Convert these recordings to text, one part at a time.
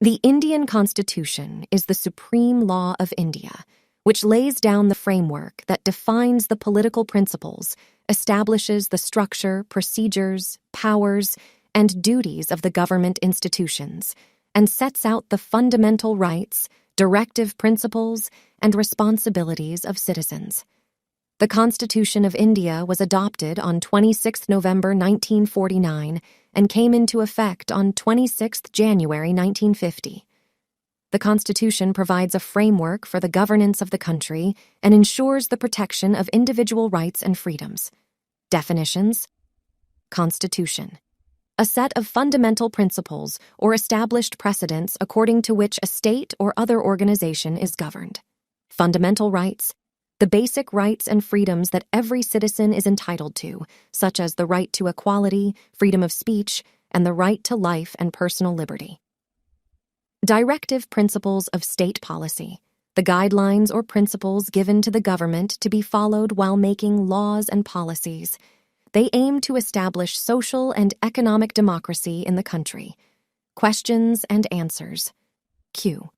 The Indian Constitution is the supreme law of India, which lays down the framework that defines the political principles, establishes the structure, procedures, powers, and duties of the government institutions, and sets out the fundamental rights, directive principles, and responsibilities of citizens. The Constitution of India was adopted on 26 November 1949 and came into effect on 26 January 1950. The Constitution provides a framework for the governance of the country and ensures the protection of individual rights and freedoms. Definitions: Constitution: a set of fundamental principles or established precedents according to which a state or other organization is governed. Fundamental rights: the basic rights and freedoms that every citizen is entitled to, such as the right to equality, freedom of speech, and the right to life and personal liberty. Directive principles of state policy: the guidelines or principles given to the government to be followed while making laws and policies. They aim to establish social and economic democracy in the country. Questions and answers. Q.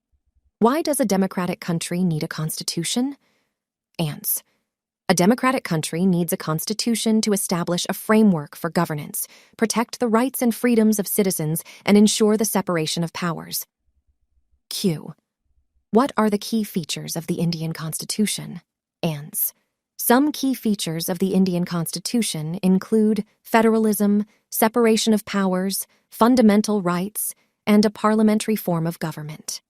Why does a democratic country need a constitution? Ans. A democratic country needs a constitution to establish a framework for governance, protect the rights and freedoms of citizens, and ensure the separation of powers. Q. What are the key features of the Indian Constitution? Ans. Some key features of the Indian Constitution include federalism, separation of powers, fundamental rights, and a parliamentary form of government.